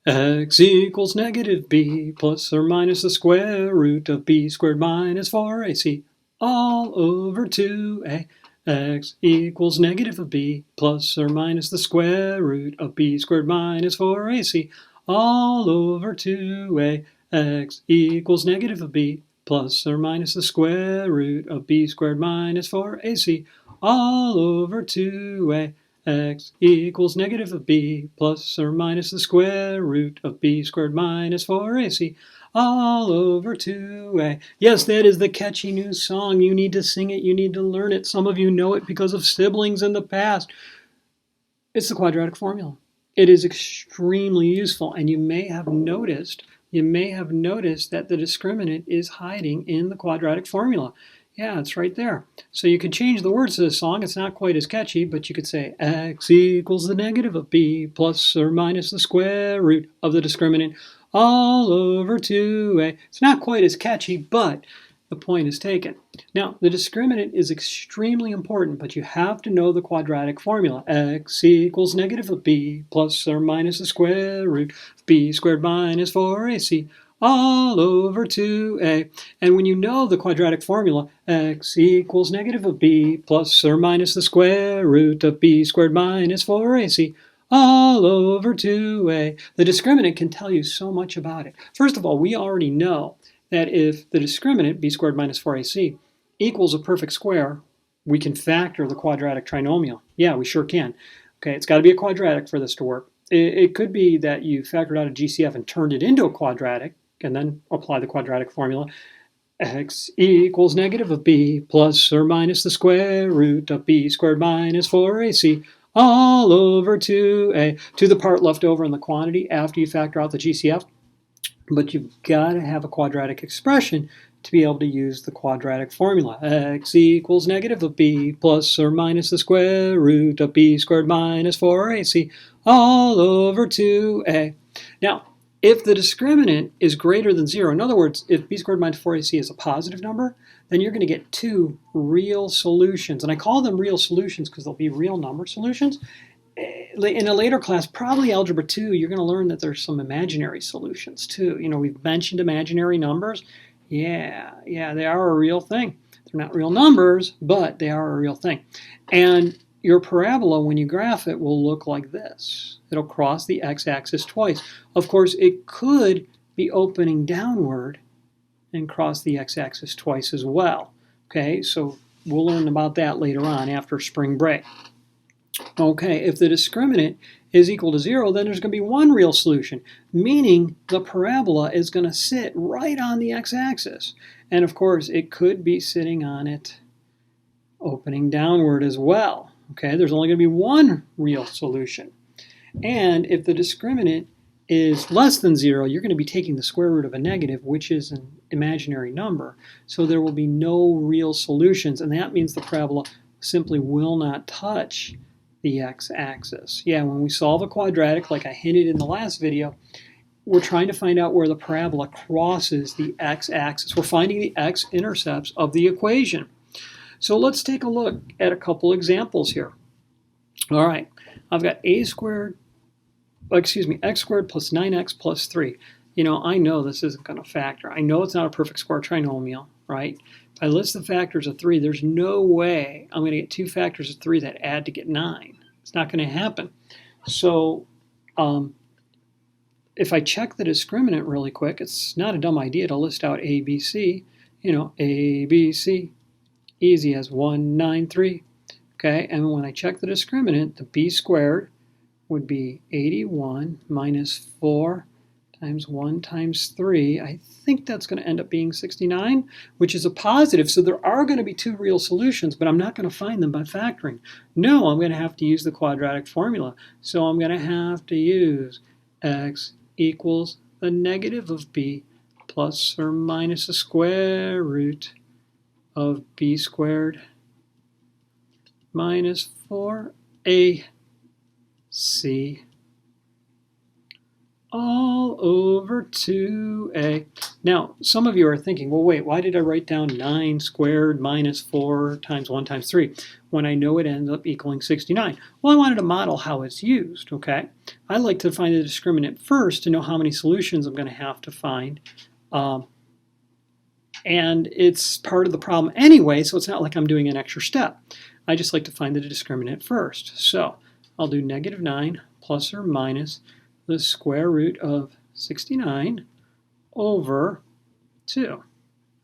x equals negative b plus or minus the square root of b squared minus 4ac all over 2a. X equals negative of b plus or minus the square root of b squared minus 4ac all over 2a. X equals negative of b plus or minus the square root of b squared minus 4ac all over 2a. X equals negative of b plus or minus the square root of b squared minus 4ac all over 2a. Yes, that is the catchy new song. You need to sing it. You need to learn it. Some of you know it because of siblings in the past. It's the quadratic formula. It is extremely useful, and you may have noticed that the discriminant is hiding in the quadratic formula. Yeah, it's right there. So you could change the words to this song. It's not quite as catchy, but you could say x equals the negative of b plus or minus the square root of the discriminant all over 2a. It's not quite as catchy, but the point is taken. Now, the discriminant is extremely important, but you have to know the quadratic formula. X equals negative of b plus or minus the square root of b squared minus 4ac all over 2a. And when you know the quadratic formula, x equals negative of b plus or minus the square root of b squared minus 4ac all over 2a, the discriminant can tell you so much about it. First of all, we already know that if the discriminant, b squared minus 4ac, equals a perfect square, we can factor the quadratic trinomial. Yeah, we sure can. Okay, it's got to be a quadratic for this to work. It could be that you factored out a GCF and turned it into a quadratic, and then apply the quadratic formula. X equals negative of b plus or minus the square root of b squared minus 4ac all over 2a, to the part left over in the quantity after you factor out the GCF. But you've got to have a quadratic expression to be able to use the quadratic formula. X equals negative of b plus or minus the square root of b squared minus 4ac all over 2a. Now, if the discriminant is greater than 0, in other words, if b squared minus 4ac is a positive number, then you're going to get two real solutions. And I call them real solutions because they'll be real number solutions. In a later class, probably Algebra 2, you're going to learn that there's some imaginary solutions too. You know, we've mentioned imaginary numbers. Yeah, they are a real thing. They're not real numbers, but they are a real thing. And your parabola, when you graph it, will look like this. It'll cross the x-axis twice. Of course, it could be opening downward and cross the x-axis twice as well. Okay, so we'll learn about that later on after spring break. Okay, if the discriminant is equal to 0, then there's going to be one real solution, meaning the parabola is going to sit right on the x-axis. And of course, it could be sitting on it opening downward as well. Okay, there's only going to be one real solution. And if the discriminant is less than 0, you're going to be taking the square root of a negative, which is an imaginary number. So there will be no real solutions, and that means the parabola simply will not touch the x-axis. Yeah, when we solve a quadratic, like I hinted in the last video, we're trying to find out where the parabola crosses the x-axis. We're finding the x-intercepts of the equation. So let's take a look at a couple examples here. All right, I've got x squared plus 9x plus 3. You know, I know this isn't going to factor. I know it's not a perfect square trinomial, right? If I list the factors of 3, there's no way I'm going to get two factors of 3 that add to get 9. It's not going to happen. So if I check the discriminant really quick, it's not a dumb idea to list out A, B, C. You know, A, B, C, easy as 1, 9, 3. Okay, and when I check the discriminant, the b squared would be 81 minus 4 times 1 times 3. I think that's going to end up being 69, which is a positive. So there are going to be two real solutions, but I'm not going to find them by factoring. No, I'm going to have to use the quadratic formula. So I'm going to have to use x equals the negative of b plus or minus the square root of b squared minus 4ac all all over 2a. Now, some of you are thinking, well, wait, why did I write down 9 squared minus 4 times 1 times 3 when I know it ends up equaling 69? Well, I wanted to model how it's used, okay? I like to find the discriminant first to know how many solutions I'm going to have to find. And it's part of the problem anyway, so it's not like I'm doing an extra step. I just like to find the discriminant first. So I'll do negative 9 plus or minus the square root of 69 over 2.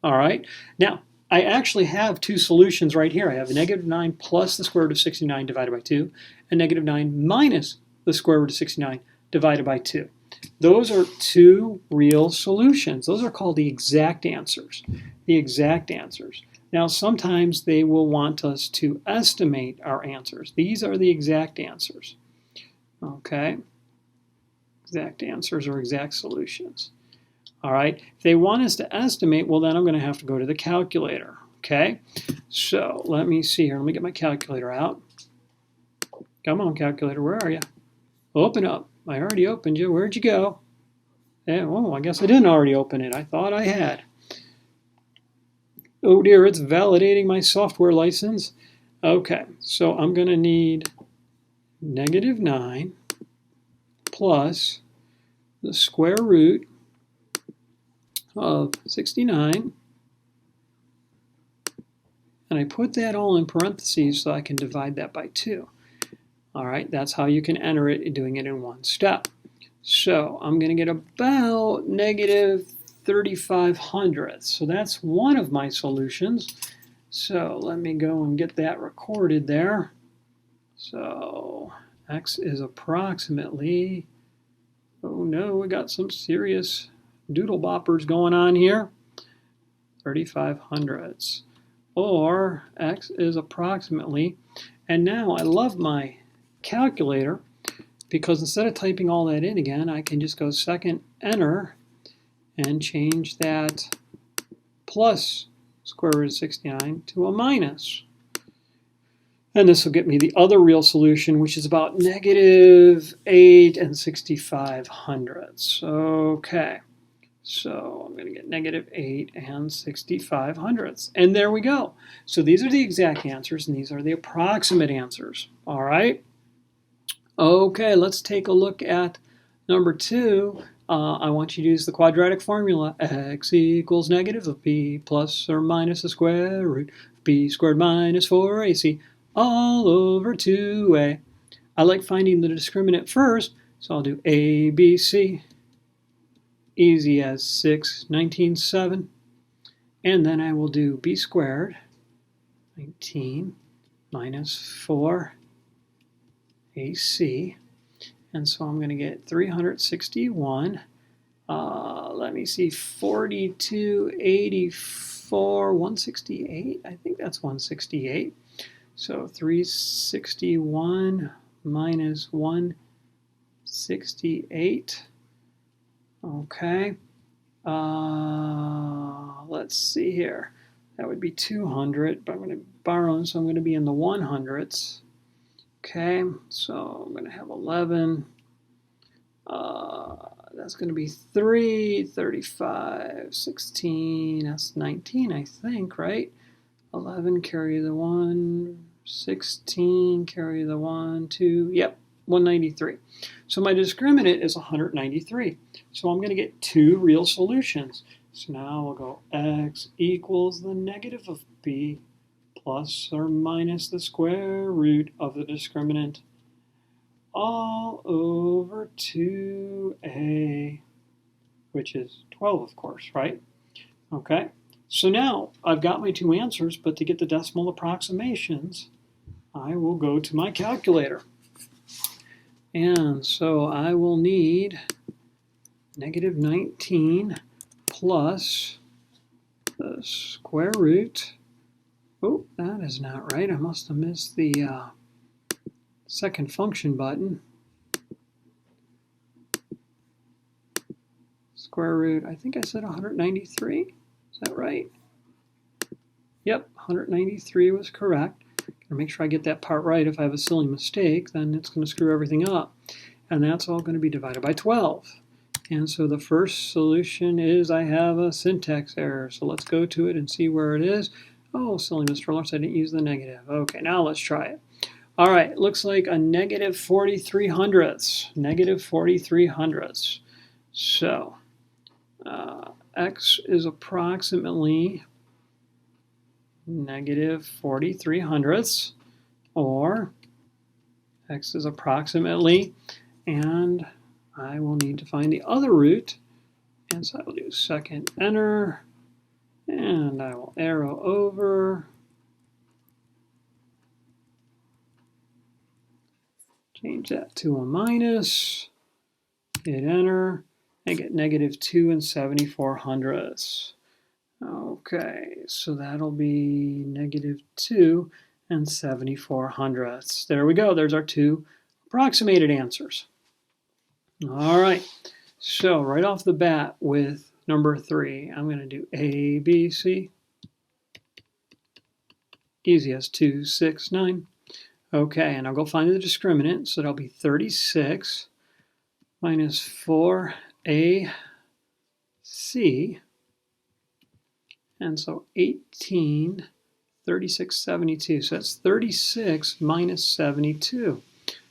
All right. Now, I actually have two solutions right here. I have negative 9 plus the square root of 69 divided by 2, and negative 9 minus the square root of 69 divided by 2. Those are two real solutions. Those are called the exact answers. The exact answers. Now, sometimes they will want us to estimate our answers. These are the exact answers. Okay? Exact answers or exact solutions. All right? If they want us to estimate, well, then I'm going to have to go to the calculator. Okay? So let me see here. Let me get my calculator out. Come on, calculator. Where are you? Open up. I already opened you. Where'd you go? Oh, I guess I didn't already open it. I thought I had. Oh dear, it's validating my software license. Okay, so I'm going to need negative 9 plus the square root of 69. And I put that all in parentheses so I can divide that by 2. All right, that's how you can enter it, doing it in one step. So I'm going to get about negative 35 hundredths. So that's one of my solutions. So let me go and get that recorded there. So x is approximately, oh no, we got some serious doodle boppers going on here. 35 hundredths. Or x is approximately, and now I love my calculator because instead of typing all that in again, I can just go second enter and change that plus square root of 69 to a minus. And this will get me the other real solution, which is about negative 8 and 65 hundredths. Okay, so I'm going to get negative 8 and 65 hundredths. And there we go. So these are the exact answers, and these are the approximate answers. All right? Okay, let's take a look at number 2. I want you to use the quadratic formula. X equals negative of b plus or minus the square root of b squared minus 4ac all over 2a. I like finding the discriminant first, so I'll do a, b, c. Easy as 6, 19, 7. And then I will do b squared, 19, minus 4 AC. And so I'm going to get 361. Let me see, 42, 84, 168. I think that's 168. So 361 minus 168. Okay. Let's see here. That would be 200, but I'm going to borrow, so I'm going to be in the 100ths. Okay, so I'm going to have 11. That's going to be 3, 35, 16. That's 19, I think, right? 11, carry the 1. 16, carry the 1, 2. Yep, 193. So my discriminant is 193. So I'm going to get two real solutions. So now we'll go x equals the negative of b plus or minus the square root of the discriminant all over 2a, which is 12, of course, right? Okay, so now I've got my two answers, but to get the decimal approximations, I will go to my calculator. And so I will need negative 19 plus the square root. Oh, that is not right. I must have missed the second function button. Square root, I think I said 193. Is that right? Yep, 193 was correct. Gotta make sure I get that part right. If I have a silly mistake, then it's going to screw everything up. And that's all going to be divided by 12. And so the first solution is I have a syntax error. So let's go to it and see where it is. Oh, silly Mr. Lawrence, I didn't use the negative. Okay, now let's try it. All right, it looks like a negative 43 hundredths. Negative 43 hundredths. So x is approximately negative 43 hundredths, or x is approximately, and I will need to find the other root, and so I will do second enter, and I will arrow over, change that to a minus, hit enter, and get negative 2 74 hundredths. Okay, so that'll be negative 2 74 hundredths. There we go. There's our two approximated answers. All right, so right off the bat with number 3, I'm going to do A, B, C. Easy as 2, 6, 9. Okay, and I'll go find the discriminant, so that'll be 36 minus 4AC. And so 18, 36, 72. So that's 36 minus 72.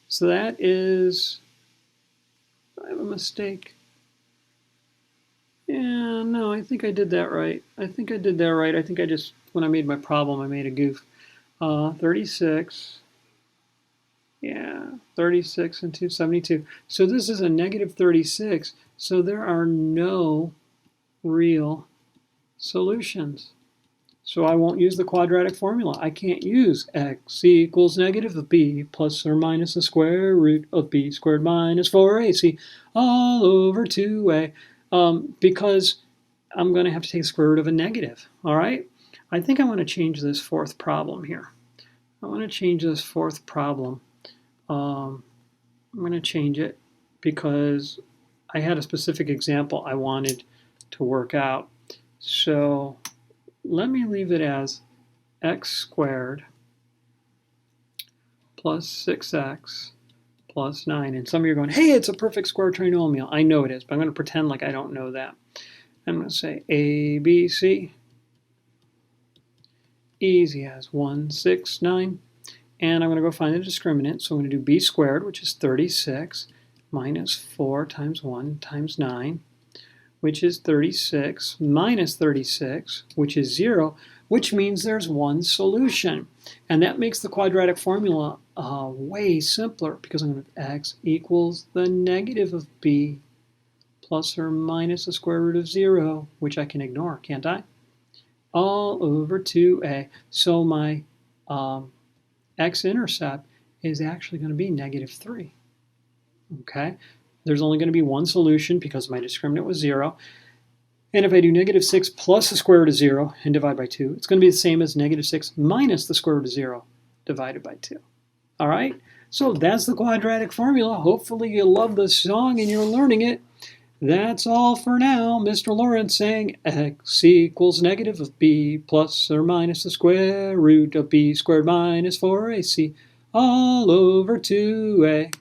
So that is, I have a mistake. Yeah, no, I think I did that right. I think I did that right. I think I just, when I made my problem, I made a goof. 36, yeah, 36 and 272. So this is a negative 36. So there are no real solutions. So I won't use the quadratic formula. I can't use x equals negative of b plus or minus the square root of b squared minus 4ac all over 2a, because I'm going to have to take the square root of a negative. All right? I think I want to change this fourth problem here. I want to change this fourth problem. I'm going to change it because I had a specific example I wanted to work out. So let me leave it as x squared plus 6x plus 9. And some of you are going, hey, it's a perfect square trinomial. I know it is, but I'm going to pretend like I don't know that. I'm going to say A, B, C. Easy as 1, 6, 9. And I'm going to go find the discriminant. So I'm going to do b squared, which is 36, minus 4 times 1 times 9, which is 36, minus 36, which is 0, which means there's one solution. And that makes the quadratic formula way simpler, because I'm going to have x equals the negative of b plus or minus the square root of 0, which I can ignore, can't I? All over 2a. So my x-intercept is actually going to be negative 3. Okay? There's only going to be one solution because my discriminant was 0. And if I do negative 6 plus the square root of 0 and divide by 2, it's going to be the same as negative 6 minus the square root of 0 divided by 2. All right? So that's the quadratic formula. Hopefully you love the song and you're learning it. That's all for now. Mr. Lawrence saying x equals negative of b plus or minus the square root of b squared minus 4ac all over 2a.